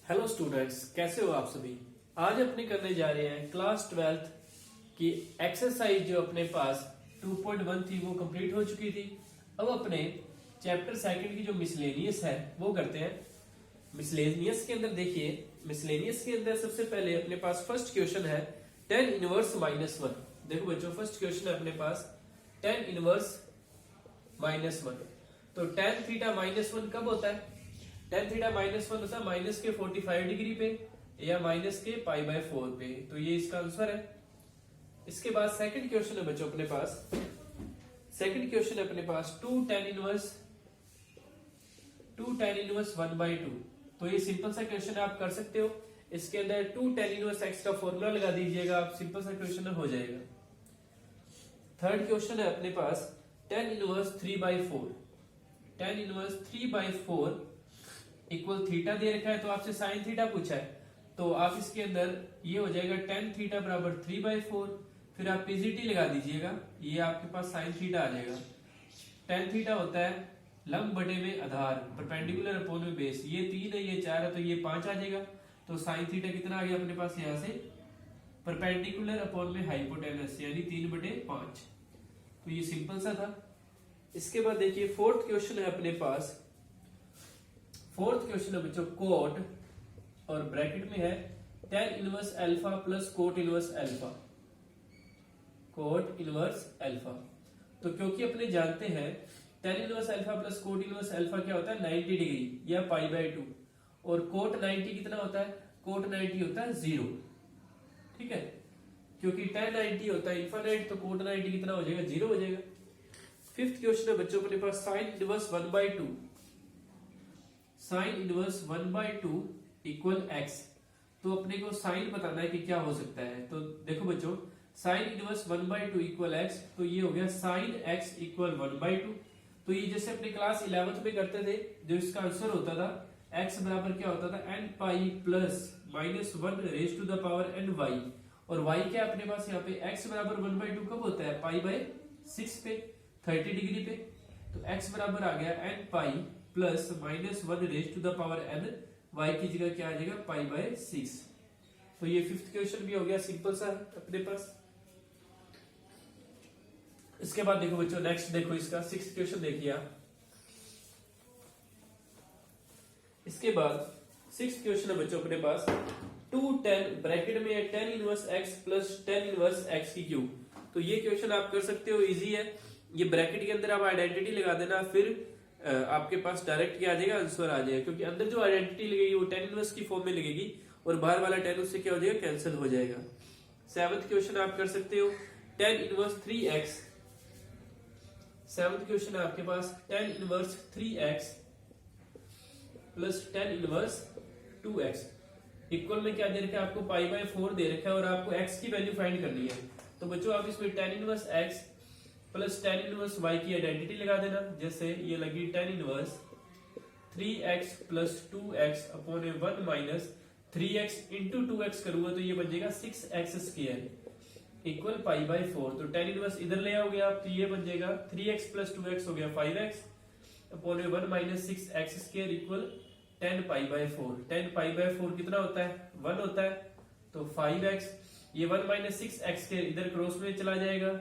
Hello students, कैसे हो आप सभी। आज अपने करने जा रहे हैं क्लास 12th की एक्सरसाइज जो अपने पास 2.1 थी वो कंप्लीट हो चुकी थी। अब अपने चैप्टर सेकंड की जो मिसलेनियस है वो करते हैं। मिसलेनियस के अंदर देखिए, मिसलेनियस के अंदर सबसे पहले अपने पास फर्स्ट क्वेश्चन है tan इनवर्स -1। देखो बच्चों, फर्स्ट क्वेश्चन है अपने पास tan इनवर्स -1। तो tan थीटा -1 कब होता है? tan थीटा -1 होता है माइनस के 45 डिग्री पे या माइनस के π/4 पे। तो ये इसका आंसर है। इसके बाद सेकंड क्वेश्चन है बच्चों अपने पास, सेकंड क्वेश्चन है अपने पास 2 tan इनवर्स 1/2। तो ये सिंपल सा क्वेश्चन आप कर सकते हो। इसके अंदर 2 tan इनवर्स x का फॉर्मूला लगा दीजिएगा, आप सिंपल सा क्वेश्चन हो जाएगा। थर्ड क्वेश्चन है अपने पास tan inverse 3/4। tan inverse 3/4 equal theta दे रखा है, तो आपसे साइन थीटा पूछा है, तो आप इसके अंदर ये हो जाएगा tan थीटा बराबर 3/4। फिर आप पीजीटी लगा दीजिएगा, ये आपके पास साइन थीटा आ जाएगा। tan थीटा होता है लंब बटे में आधार, परपेंडिकुलर अपॉन में बेस। ये 3 है, ये 4 है, तो ये 5 आ जाएगा। तो साइन थीटा कितना आ गया अपने पास यहाँ से, परपेंडिकुलर अपॉन में हाइपोटेनस यानी 3/5। तो ये सिंपल सा था। इसके बाद देखिए फोर्थ क्वेश्चन है अपने पास। फोर्थ क्वेश्चन है बच्चों कोट और ब्रैकेट में है tan inverse alpha plus cot inverse alpha. Cot inverse alpha, तो क्योंकि अपने जानते हैं tan inverse alpha plus cot inverse alpha क्या होता है 90 डिग्री या π/2। और कोट 90 कितना होता है? कोट 90 होता है 0। ठीक है, क्योंकि tan 90 होता है इनफाइनाइट, तो कोट 90 कितना हो जाएगा? 0 हो जाएगा। फिफ्थ क्वेश्चन है बच्चों अपने पास sine inverse 1/2। Sine inverse 1/2 equal x। तो अपने को साइन बताना है कि क्या हो सकता है। तो देखो बच्चों, साइन इनवर्स 1/2 इक्वल x, तो ये हो गया साइन x इक्वल 1/2। तो ये जैसे अपने क्लास 11th में करते थे, जो इसका आंसर होता था x बराबर क्या होता था n pi plus -1 raise to the power n y। और y क्या अपने पास यहाँ पे x बराबर 1/2 कब होता है? π/6 पे 30 डिग्री पे। तो x बराबर आ गया n pi plus -1 raise to the power n, y की जगह क्या आ जाएगा? π/6। तो ये फिफ्थ क्वेश्चन भी हो गया, सिंपल सा अपने पास। इसके बाद देखो बच्चों नेक्स्ट देखो, इसका सिक्स्थ क्वेश्चन देखिए आप। इसके बाद सिक्स्थ क्वेश्चन है बच्चों अपने पास 2 tan ब्रैकेट में है tan inverse x plus tan inverse x की क्यूब। तो ये क्वेश्चन आप कर सकते हो, इजी है। ये ब्रैकेट के अंदर आप आइडेंटिटी लगा देना, फिर आपके पास डायरेक्ट क्या आ जाएगा? आंसर आ जाएगा। क्योंकि अंदर जो आइडेंटिटी लगेगी वो tan इनवर्स की फॉर्म में लगेगी और बाहर वाला tan उससे क्या हो जाएगा? कैंसिल हो जाएगा। सेवंथ क्वेश्चन आप कर सकते हो tan inverse 3x। Seventh question है आपके पास tan inverse 3x plus tan inverse 2x equal में क्या दे रखा है आपको? π/4 दे रखा है और आपको x की वैल्यू फाइंड करनी है। तो बच्चों आप इसमें tan inverse x plus tan inverse y की आइडेंटिटी लगा देना। जैसे ये लगी tan inverse 3x plus 2x upon 1 minus 3x into 2x करूंगा तो ये बन जाएगा 6x² इक्वल π/4। तो tan इनवर्स इधर ले आओगे आप, तो ये बन जाएगा 3x प्लस 2x हो गया 5x upon 1 minus 6x² equal 10 π/4। 10 π/4 कितना होता है? 1 होता है। तो 5x, ये 1 माइनस 6x² इधर क्रॉस में चला जाएगा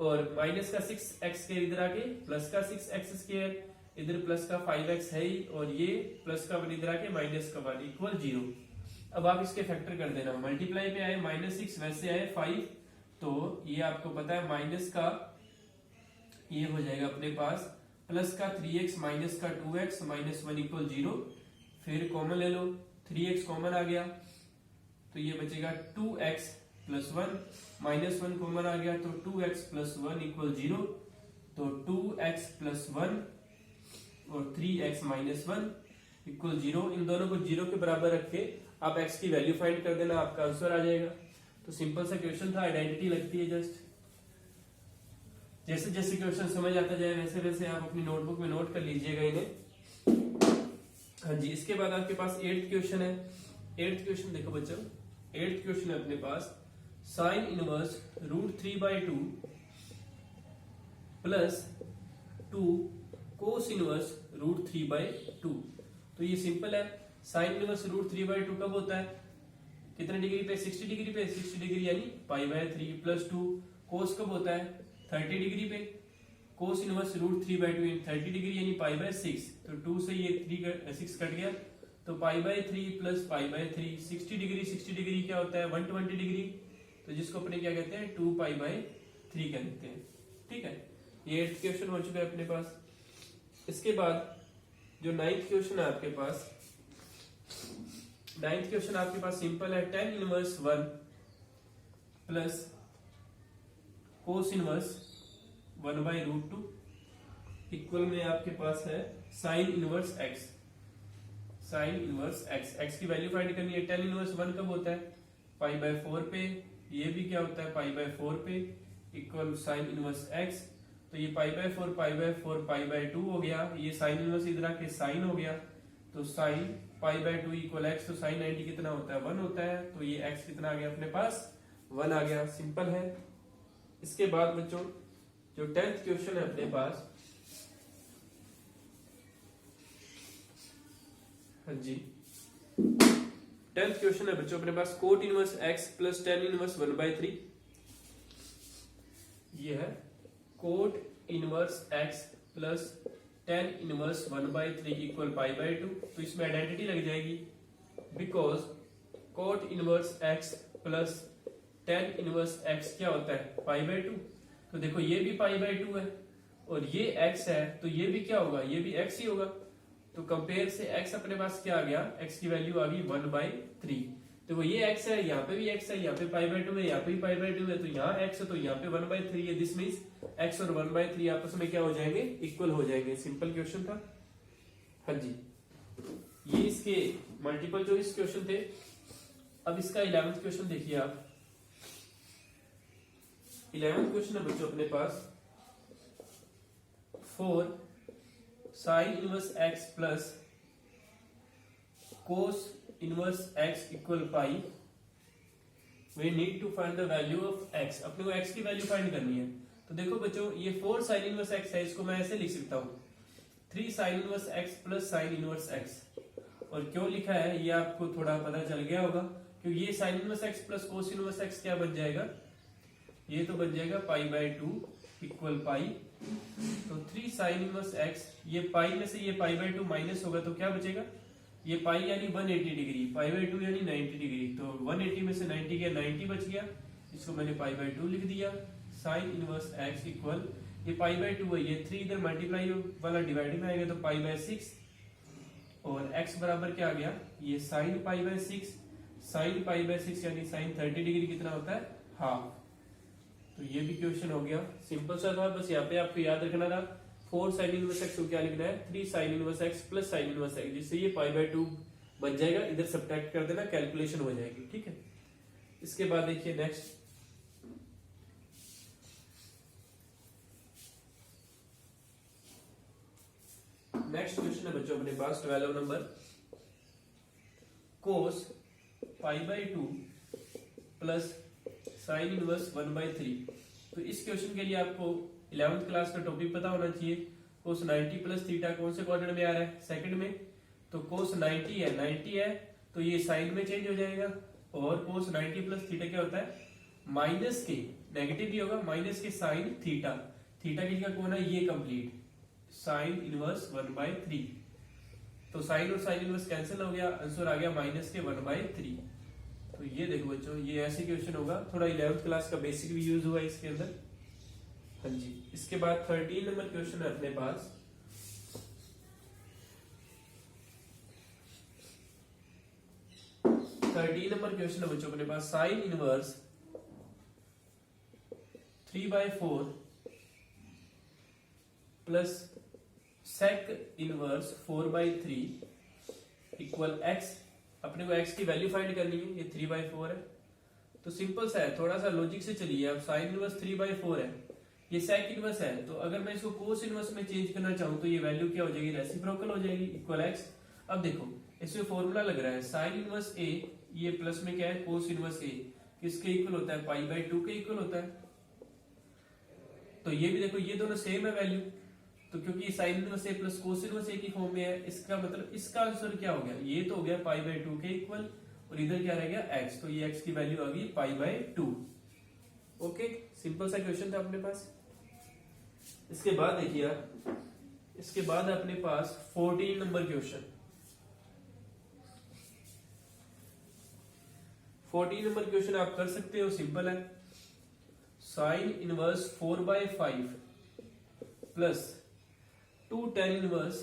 और माइनस का 6x² इधर आके प्लस का 6x² इधर प्लस का 5x है ही, और ये प्लस का 1 इधर आके माइनस का 1 इक्वल 0। अब आप इसके फैक्टर कर देना। मल्टीप्लाई पे आए -6, वैसे आए 5, तो ये आपको पता है माइनस का ये हो जाएगा अपने पास प्लस का 3x माइनस का 2x -1 इक्वल 0। फिर कॉमन ले लो, 3x कॉमन आ गया तो ये बचेगा 2x प्लस 1 -1 कॉमन आ गया तो 2x प्लस 1 इक्वल 0। तो 2x प्लस 1 और 3x माइनस 1 इक्वल 0। इन दोनों को 0 के बराबर रख के आप x की वैल्यू फाइंड कर देना, आपका आंसर आ जाएगा। तो सिंपल सा क्वेश्चन था, आइडेंटिटी लगती है जस्ट। जैसे जैसे क्वेश्चन समझ आता जाए वैसे वैसे आप अपनी नोटबुक में नोट कर लीजिएगा इन्हें। हाँ जी, इसके बाद आपके पास 8th क्वेश्चन है। 8th क्वेश्चन देखो बच्चों, 8th क्वेश्चन है अपने पास sine inverse √3/2 plus 2 cos inverse √3/2। तो ये सिंपल है। साइन इनवर्स रूट 3/2 कब होता है, कितने डिग्री पे, 60 डिग्री पे, 60 डिग्री यानी पाई/3 प्लस 2। कोस कब होता है, 30 डिग्री पे, कोस इनवर्स रूट 3/2 यानी 30 डिग्री यानी पाई/6। तो 2 से ये 6 कट गया, तो पाई/3 प्लस पाई/3। 60 डिग्री 60 डिग्री क्या होता है, 120 डिग्री, तो जिसको अपने क्या कहते हैं 2π/3 कहते हैं। ठीक है, ये 8th क्वेश्चन हो चुका है अपने पास। इसके बाद जो 9th क्वेश्चन है आपके पास, 9th क्वेश्चन आपके पास सिंपल है, tan inverse 1 plus cos inverse 1/√2 equal में आपके पास है sign inverse x। Sign inverse x की वैल्यू फाइंड करनी है। tan इनवर्स 1 कब होता है, π/4 पे, ये भी क्या होता है π/4 पे, इक्वल साइन इनवर्स x। तो ये π/4 π/4 π/2 हो गया, ये साइन इनवर्स इधर आके साइन हो गया, तो साइन π/2 इक्वल x। तो साइन 90 कितना होता है, 1 होता है, तो ये x कितना आ गया अपने पास, 1 आ गया। सिंपल है। इसके बाद बच्चों जो 10th क्वेश्चन है अपने पास, हाँ जी 10th क्वेश्चन है बच्चों अपने पास, cot inverse x plus tan inverse 1/3। ये है cot inverse x plus tan inverse 1/3 equal π/2। तो इसमें आइडेंटिटी लग जाएगी, because cot inverse x plus tan inverse x क्या होता है, π/2। तो देखो ये भी π/2 है और ये x है, तो ये भी क्या होगा, ये भी x ही होगा। तो कंपेयर से x अपने पास क्या आ गया, x की वैल्यू आ गई 1/3। तो वो ये x है, यहाँ पे भी x है, यहाँ पे π/2 है, यहाँ पे भी π/2 है, तो यहाँ x है तो यहाँ पे 1/3 है। दिस मीन्स x और 1/3 आपस में क्या हो जाएंगे, इक्वल हो जाएंगे। सिंपल क्वेश्चन था। हाँ जी, ये इसके मल्टीपल चॉइस क्वेश्चन थे। अब इसका 11th क्वेश्चन देखिए आप। 11th क्वेश्चन है बच्चों अपने पास, 4 sine inverse x plus cos inverse x equal pi. We need to find the value of x। अपने को x की वैल्यू फाइंड करनी है। तो देखो बच्चों ये 4 साइन इनवर्स x है, इसको मैं ऐसे लिख सकता हूँ 3 sign inverse x plus sign inverse x। और क्यों लिखा है ये आपको थोड़ा पता चल गया होगा, क्योंकि ये sign inverse x plus cos inverse x क्या बन जाएगा, ये तो बन जाएगा π/2 इक्वल पाई। तो 3 साइन इनवर्स x, ये पाई में से ये π/2 माइनस होगा तो क्या बचेगा, ये पाई यानी 180 डिग्री, π/2 यानी 90 डिग्री। तो 180 में से 90 गया, 90 बच गया, इसको मैंने π/2 लिख दिया। साइन इनवर्स x इक्वल ये π/2 है, ये 3 इधर मल्टीप्लाई वाला डिवाइड में आएगा तो π/6 और x बराबर क्या आ गया, ये साइन π/6। साइन π/6 यानी साइन 30 डिग्री कितना होता है, हाफ। तो ये भी क्वेश्चन हो गया, सिंपल सा था। बस यहाँ पे आपको याद रखना था 4 साइन इनवर्स x को क्या लिखना है, 3 sign inverse x plus sign inverse x, जिससे ये π/2 बन जाएगा। इधर सब्ट्रैक्ट कर देना, कैलकुलेशन हो जाएगी। ठीक है, इसके बाद देखिए नेक्स्ट क्वेश्चन है बच्चों अपने पास 12 नंबर, कोस π/2 प्लस साइन इनवर्स 1/3। तो इस क्वेश्चन के लिए आपको 11th क्लास का टॉपिक पता होना चाहिए। कोस 90 प्लस थीटा कौन से क्वाड्रेंट में आ रहा है, सेकंड में। तो कोस 90 है तो ये साइन में चेंज हो जाएगा। और कोस 90 प्लस थीटा क्या होता है, माइनस के, नेगेटिव भी होगा, माइनस के साइन थीटा। थीटा की जगह कौन है, ये कंप्लीट साइन इनवर्स 1/3। तो साइन और साइन इनवर्स कैंसिल हो गया, आंसर आ गया माइनस के 1/3। तो ये देखो बच्चों, ये ऐसे क्वेश्चन होगा, थोड़ा 11th क्लास का बेसिक भी यूज हुआ इसके अंदर। हाँ जी, इसके बाद 13 नंबर क्वेश्चन है अपने पास, बच्चों अपने पास, sine inverse 3/4 plus sec inverse 4/3 equal x। अपने को x की वैल्यू फाइंड करनी है, ये 3/4 है। तो सिंपल सा है, थोड़ा सा लॉजिक से चलिए। अब साइन इनवर्स 3/4 है, ये सेक इनवर्स है, तो अगर मैं इसको कोस इनवर्स में चेंज करना चाहूं तो ये वैल्यू क्या हो जाएगी, रेसिप्रोकल हो जाएगी, इक्वल x। अब देखो इसमें फॉर्मूला लग रहा है, साइन इनवर्स a, ये प्लस में क्या है कोस इनवर्स a, किसके इक्वल होता है, π/2 के इक्वल होता है। तो ये भी देखो, ये दोनों सेम है वैल्यू, तो क्योंकि साइन इनवर्स ए प्लस कोस इनवर्स ए की फॉर्म में है, इसका मतलब इसका आंसर क्या हो गया, ये तो हो गया पाई बाय 2 के इक्वल, और इधर क्या रह गया एक्स, तो ये एक्स की वैल्यू आ गई पाई बाय 2। ओके, सिंपल सा क्वेश्चन था अपने पास। इसके बाद देखिए आप, इसके बाद अपने पास 14 नंबर क्वेश्चन। 14 नंबर क्वेश्चन आप कर सकते हो, सिंपल है। Sine inverse 4/5 plus 2 tan inverse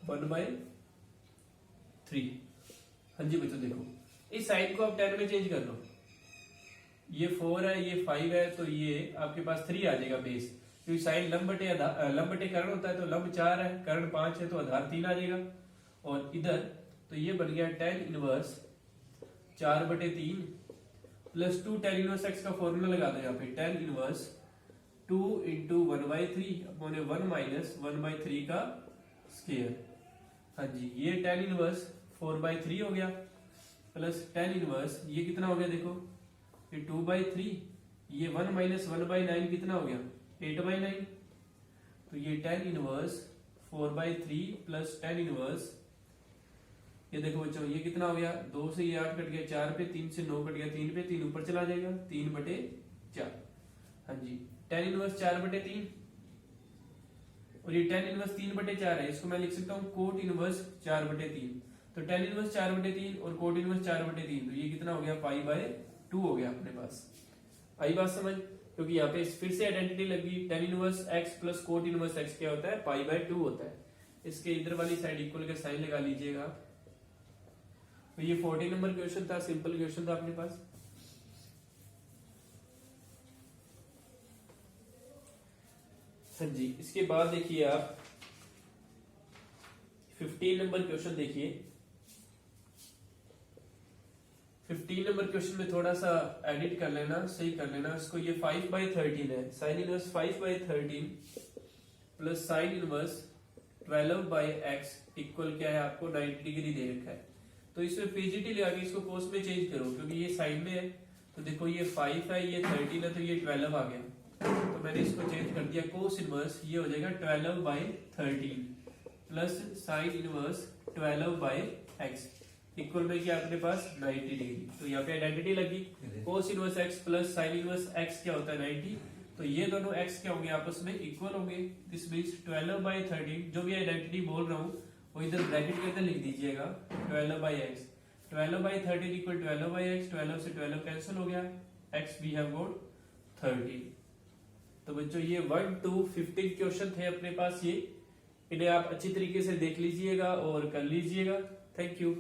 1/3। हाँ जी बच्चों देखो, इस साइन को आप 10 में चेंज कर लो, ये 4 है ये 5 है, तो ये आपके पास 3 आ जाएगा बेस, क्योंकि साइन लंब बटे कर्ण होता है, तो लंब 4 है, कर्ण 5 है, तो आधार 3 आ जाएगा। और इधर तो ये बन गया tan inverse 4/3 plus 2 tan inverse x का फॉर्मूला लगा दो यहाँ पे, tan inverse 2 into 1/3 upon 1 minus 1/3 का स्क्वायर। हाँ जी, ये tan इनवर्स 4/3 हो गया, प्लस tan इनवर्स ये कितना हो गया देखो, ये 2/3, ये 1 माइनस 1/9 कितना हो गया 8/9, तो ये tan inverse 4/3 plus tan inverse, ये देखो बच्चों ये कितना हो गया, 2 से ये 8 कट गया, 4 पे 3 से 9 कट गया, 3 पे 3 ऊपर चला जाएगा, 3/4। हाँ जी, tan इनवर्स 4/3 और ये tan इनवर्स 3/4 है, इसको मैं लिख सकता हूँ कोट इनवर्स 4/3। तो tan इनवर्स 4/3 और कोट इनवर्स 4/3, तो ये कितना हो गया पाई बाय 2 हो गया अपने पास। आई बात समझ, क्योंकि यहाँ पे फिर से आइडेंटिटी लगी, tan inverse x plus coat inverse x क्या होता है पाई बाय 2 होता है। इसके इधर वाली साइड इक्वल का साइन लगा लीजिएगा। तो ये 14 नंबर क्वेश्चन था, सिंपल क्वेश्चन था अपने पास। हाँ जी, इसके बाद देखिए आप 15 नंबर क्वेश्चन देखिए। 15 नंबर क्वेश्चन में थोड़ा सा एडिट कर लेना, सही कर लेना इसको। ये 5/13 है, sine inverse 5/13 plus sine inverse 12/x equal क्या है आपको 90 डिग्री दे रखा है। तो इसमें पीजीटी लगा के इसको कोस में चेंज करो, क्योंकि ये साइन में है, तो देखो ये 5 है ये 13 है, तो ये 12 आ गया, तो मैंने इसको चेंज कर दिया कोस इनवर्स, ये हो जाएगा 12/13 plus sine inverse 12/x equal में क्या अपने पास 90 डिग्री। तो यहाँ पे आइडेंटिटी लगी, कोस inverse x plus sign inverse x क्या होता है 90, तो ये दोनों x क्या होंगे आपस में इक्वल होंगे। दिस मींस 12/13, जो भी आइडेंटिटी बोल रहा हूँ वो इधर ब्रैकेट के अंदर लिख दीजिएगा 12/x। 12/13 इक्वल 12/x, 12 से 12 कैंसिल हो गया, x वी हैव गॉट 13। तो बच्चों ये 1 to 15 क्वेश्चन थे अपने पास, ये इन्हें आप अच्छी तरीके से देख लीजिएगा और कर लीजिएगा। Thank you.